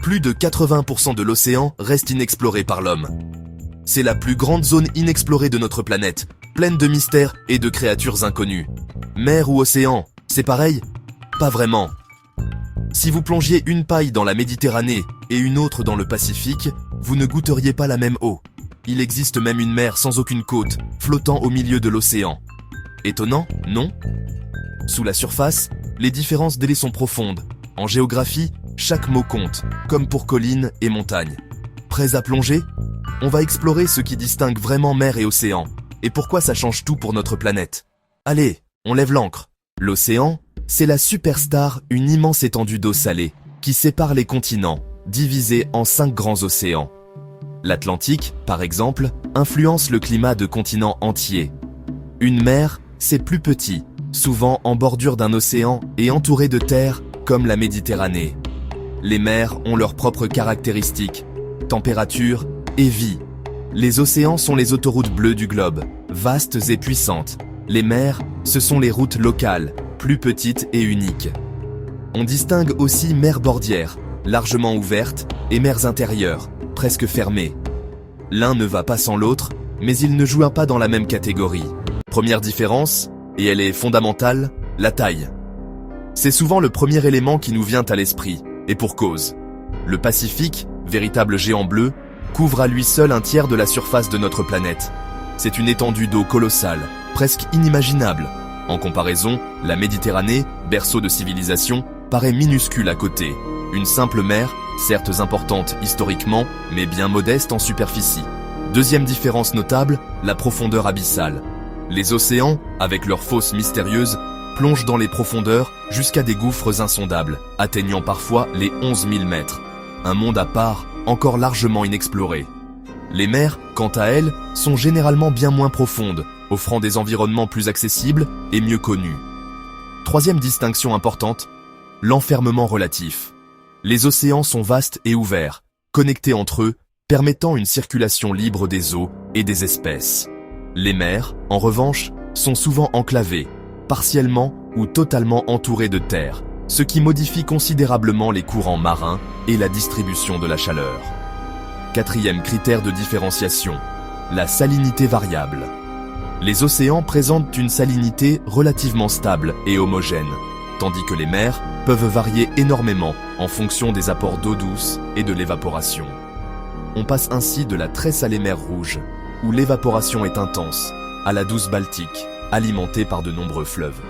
Plus de 80% de l'océan reste inexploré par l'homme. C'est la plus grande zone inexplorée de notre planète, pleine de mystères et de créatures inconnues. Mer ou océan, c'est pareil? Pas vraiment. Si vous plongiez une paille dans la Méditerranée et une autre dans le Pacifique, vous ne goûteriez pas la même eau. Il existe même une mer sans aucune côte, flottant au milieu de l'océan. Étonnant, non? Sous la surface, les différences d'élevés sont profondes. En géographie, chaque mot compte, comme pour collines et montagnes. Prêts à plonger? On va explorer ce qui distingue vraiment mer et océan, et pourquoi ça change tout pour notre planète. Allez, on lève l'ancre. L'océan, c'est la superstar, une immense étendue d'eau salée, qui sépare les continents, divisés en 5 grands océans. L'Atlantique, par exemple, influence le climat de continents entiers. Une mer, c'est plus petit, souvent en bordure d'un océan et entouré de terre, comme la Méditerranée. Les mers ont leurs propres caractéristiques, température et vie. Les océans sont les autoroutes bleues du globe, vastes et puissantes. Les mers, ce sont les routes locales, plus petites et uniques. On distingue aussi mers bordières, largement ouvertes, et mers intérieures, presque fermées. L'un ne va pas sans l'autre, mais ils ne jouent pas dans la même catégorie. Première différence, et elle est fondamentale, la taille. C'est souvent le premier élément qui nous vient à l'esprit, et pour cause. Le Pacifique, véritable géant bleu, couvre à lui seul un tiers de la surface de notre planète. C'est une étendue d'eau colossale, presque inimaginable. En comparaison, la Méditerranée, berceau de civilisation, paraît minuscule à côté. Une simple mer, certes importante historiquement, mais bien modeste en superficie. Deuxième différence notable, la profondeur abyssale. Les océans, avec leurs fosses mystérieuses, plongent dans les profondeurs jusqu'à des gouffres insondables, atteignant parfois les 11 000 mètres. Un monde à part, encore largement inexploré. Les mers, quant à elles, sont généralement bien moins profondes, offrant des environnements plus accessibles et mieux connus. Troisième distinction importante, l'enfermement relatif. Les océans sont vastes et ouverts, connectés entre eux, permettant une circulation libre des eaux et des espèces. Les mers, en revanche, sont souvent enclavées, partiellement ou totalement entourées de terre, ce qui modifie considérablement les courants marins et la distribution de la chaleur. Quatrième critère de différenciation, la salinité variable. Les océans présentent une salinité relativement stable et homogène, tandis que les mers peuvent varier énormément en fonction des apports d'eau douce et de l'évaporation. On passe ainsi de la très salée mer Rouge, où l'évaporation est intense, à la douce Baltique, alimentée par de nombreux fleuves.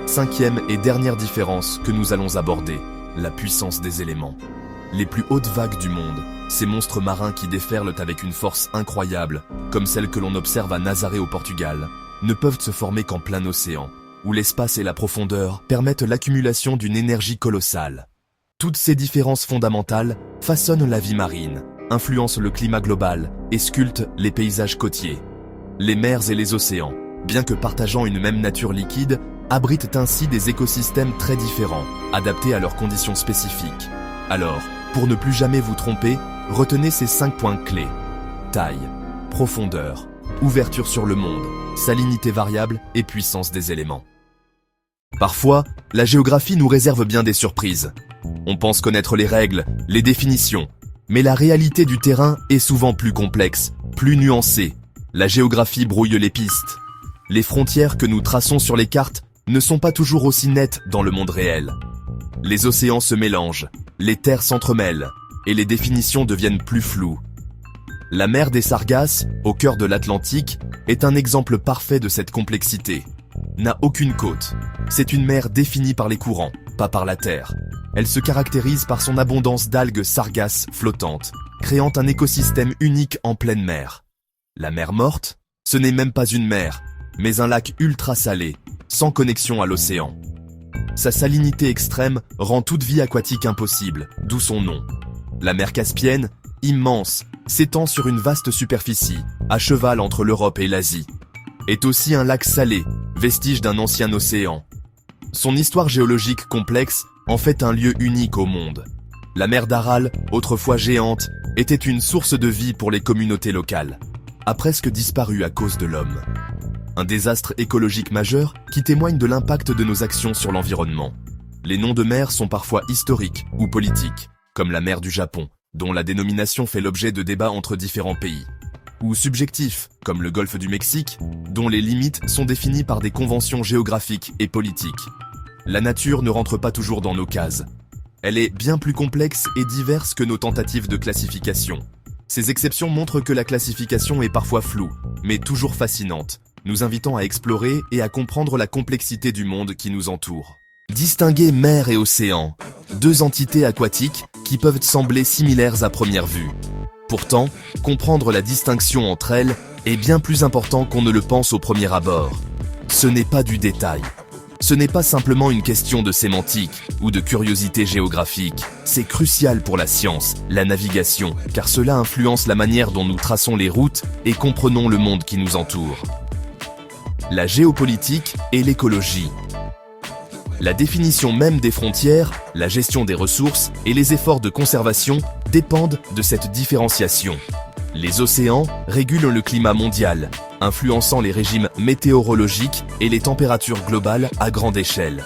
Cinquième et dernière différence que nous allons aborder, la puissance des éléments. Les plus hautes vagues du monde, ces monstres marins qui déferlent avec une force incroyable, comme celle que l'on observe à Nazaré au Portugal, ne peuvent se former qu'en plein océan, où l'espace et la profondeur permettent l'accumulation d'une énergie colossale. Toutes ces différences fondamentales façonnent la vie marine, influencent le climat global et sculptent les paysages côtiers. Les mers et les océans, bien que partageant une même nature liquide, abritent ainsi des écosystèmes très différents, adaptés à leurs conditions spécifiques. Alors, pour ne plus jamais vous tromper, retenez ces 5 points clés. Taille, profondeur, ouverture sur le monde, salinité variable et puissance des éléments. Parfois, la géographie nous réserve bien des surprises. On pense connaître les règles, les définitions, mais la réalité du terrain est souvent plus complexe, plus nuancée. La géographie brouille les pistes. Les frontières que nous traçons sur les cartes ne sont pas toujours aussi nettes dans le monde réel. Les océans se mélangent, les terres s'entremêlent, et les définitions deviennent plus floues. La mer des Sargasses, au cœur de l'Atlantique, est un exemple parfait de cette complexité. N'a aucune côte. C'est une mer définie par les courants, pas par la terre. Elle se caractérise par son abondance d'algues sargasses flottantes, créant un écosystème unique en pleine mer. La mer Morte, ce n'est même pas une mer, mais un lac ultra salé, sans connexion à l'océan. Sa salinité extrême rend toute vie aquatique impossible, d'où son nom. La mer Caspienne, immense, s'étend sur une vaste superficie, à cheval entre l'Europe et l'Asie. Est aussi un lac salé, vestige d'un ancien océan. Son histoire géologique complexe en fait un lieu unique au monde. La mer d'Aral, autrefois géante, était une source de vie pour les communautés locales, a presque disparu à cause de l'homme. Un désastre écologique majeur qui témoigne de l'impact de nos actions sur l'environnement. Les noms de mer sont parfois historiques ou politiques, comme la mer du Japon, dont la dénomination fait l'objet de débats entre différents pays. Ou subjectifs, comme le golfe du Mexique, dont les limites sont définies par des conventions géographiques et politiques. La nature ne rentre pas toujours dans nos cases. Elle est bien plus complexe et diverse que nos tentatives de classification. Ces exceptions montrent que la classification est parfois floue, mais toujours fascinante, nous invitant à explorer et à comprendre la complexité du monde qui nous entoure. Distinguer mer et océan, deux entités aquatiques qui peuvent sembler similaires à première vue. Pourtant, comprendre la distinction entre elles est bien plus important qu'on ne le pense au premier abord. Ce n'est pas du détail. Ce n'est pas simplement une question de sémantique ou de curiosité géographique. C'est crucial pour la science, la navigation, car cela influence la manière dont nous traçons les routes et comprenons le monde qui nous entoure. La géopolitique et l'écologie. La définition même des frontières, la gestion des ressources et les efforts de conservation dépendent de cette différenciation. Les océans régulent le climat mondial, influençant les régimes météorologiques et les températures globales à grande échelle.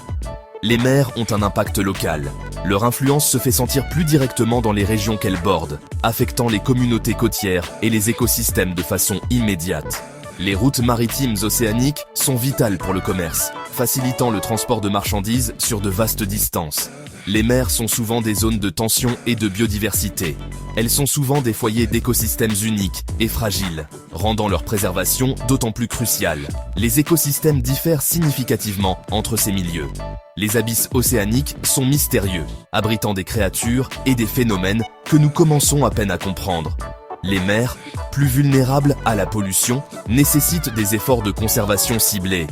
Les mers ont un impact local. Leur influence se fait sentir plus directement dans les régions qu'elles bordent, affectant les communautés côtières et les écosystèmes de façon immédiate. Les routes maritimes océaniques sont vitales pour le commerce, facilitant le transport de marchandises sur de vastes distances. Les mers sont souvent des zones de tension et de biodiversité. Elles sont souvent des foyers d'écosystèmes uniques et fragiles, rendant leur préservation d'autant plus cruciale. Les écosystèmes diffèrent significativement entre ces milieux. Les abysses océaniques sont mystérieux, abritant des créatures et des phénomènes que nous commençons à peine à comprendre. Les mers, plus vulnérables à la pollution, nécessitent des efforts de conservation ciblés.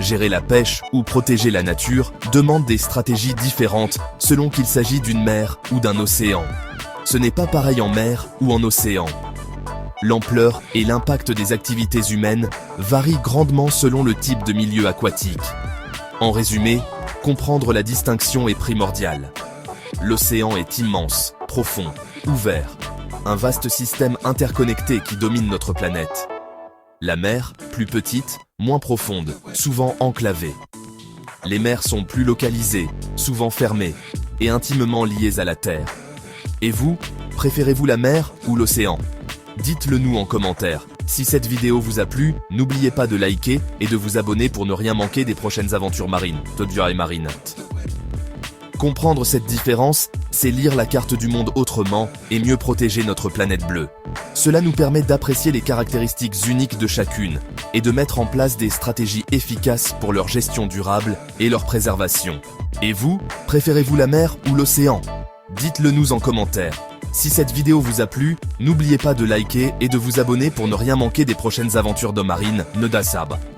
Gérer la pêche ou protéger la nature demande des stratégies différentes selon qu'il s'agit d'une mer ou d'un océan. Ce n'est pas pareil en mer ou en océan. L'ampleur et l'impact des activités humaines varient grandement selon le type de milieu aquatique. En résumé, comprendre la distinction est primordial. L'océan est immense, profond, ouvert. Un vaste système interconnecté qui domine notre planète. La mer, plus petite, moins profonde, souvent enclavée. Les mers sont plus localisées, souvent fermées, et intimement liées à la Terre. Et vous, préférez-vous la mer ou l'océan? Dites-le nous en commentaire. Si cette vidéo vous a plu, n'oubliez pas de liker et de vous abonner pour ne rien manquer des prochaines aventures marines. Todja et Marine. Comprendre cette différence, c'est lire la carte du monde autrement et mieux protéger notre planète bleue. Cela nous permet d'apprécier les caractéristiques uniques de chacune et de mettre en place des stratégies efficaces pour leur gestion durable et leur préservation. Et vous, préférez-vous la mer ou l'océan? Dites-le nous en commentaire. Si cette vidéo vous a plu, n'oubliez pas de liker et de vous abonner pour ne rien manquer des prochaines aventures de marine. Nedasab.